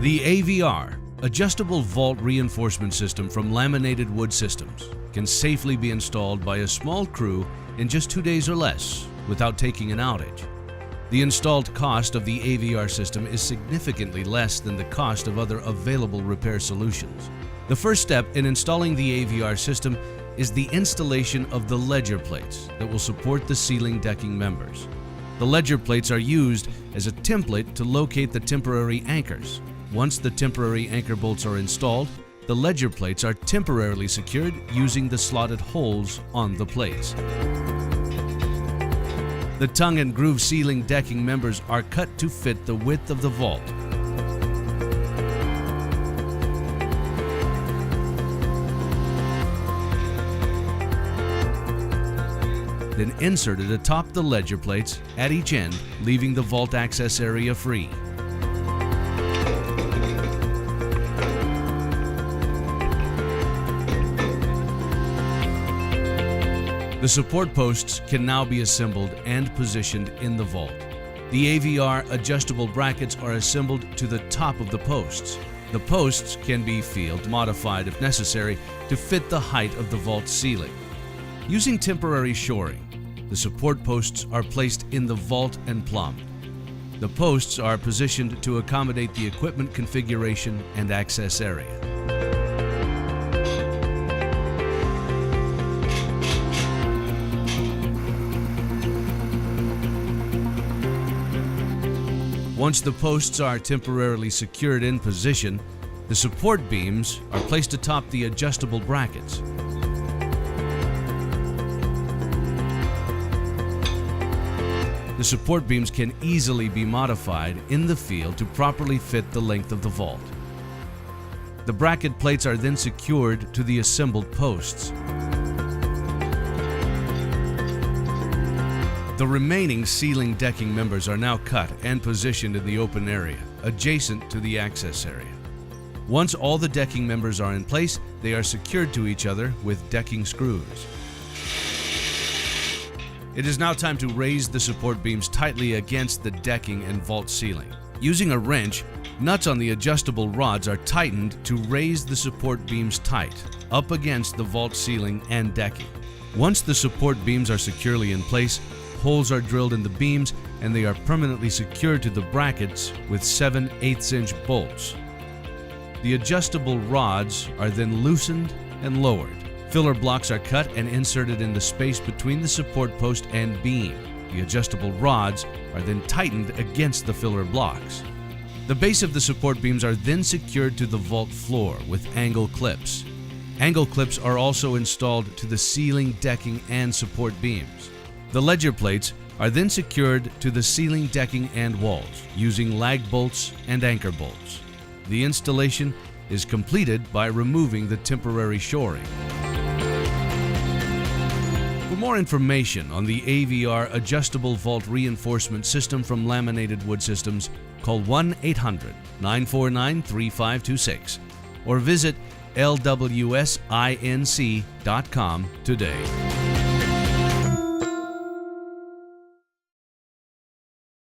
The AVR Adjustable Vault Reinforcement System from Laminated Wood Systems can safely be installed by a small crew in just 2 days or less without taking an outage. The installed cost of the AVR system is significantly less than the cost of other available repair solutions. The first step in installing the AVR system is the installation of the ledger plates that will support the ceiling decking members. The ledger plates are used as a template to locate the temporary anchors. Once the temporary anchor bolts are installed, the ledger plates are temporarily secured using the slotted holes on the plates. The tongue and groove ceiling decking members are cut to fit the width of the vault. Then inserted atop the ledger plates at each end, leaving the vault access area free. The support posts can now be assembled and positioned in the vault. The AVR adjustable brackets are assembled to the top of the posts. The posts can be field modified if necessary to fit the height of the vault ceiling. Using temporary shoring, the support posts are placed in the vault and plumbed. The posts are positioned to accommodate the equipment configuration and access area. Once the posts are temporarily secured in position, the support beams are placed atop the adjustable brackets. The support beams can easily be modified in the field to properly fit the length of the vault. The bracket plates are then secured to the assembled posts. The remaining ceiling decking members are now cut and positioned in the open area, adjacent to the access area. Once all the decking members are in place, they are secured to each other with decking screws. It is now time to raise the support beams tightly against the decking and vault ceiling. Using a wrench, nuts on the adjustable rods are tightened to raise the support beams tight, up against the vault ceiling and decking. Once the support beams are securely in place, holes are drilled in the beams and they are permanently secured to the brackets with 7/8" bolts. The adjustable rods are then loosened and lowered. Filler blocks are cut and inserted in the space between the support post and beam. The adjustable rods are then tightened against the filler blocks. The base of the support beams are then secured to the vault floor with angle clips. Angle clips are also installed to the ceiling, decking, and support beams. The ledger plates are then secured to the ceiling, decking, and walls using lag bolts and anchor bolts. The installation is completed by removing the temporary shoring. For more information on the AVR Adjustable Vault Reinforcement System from Laminated Wood Systems, call 1-800-949-3526 or visit lwsinc.com today.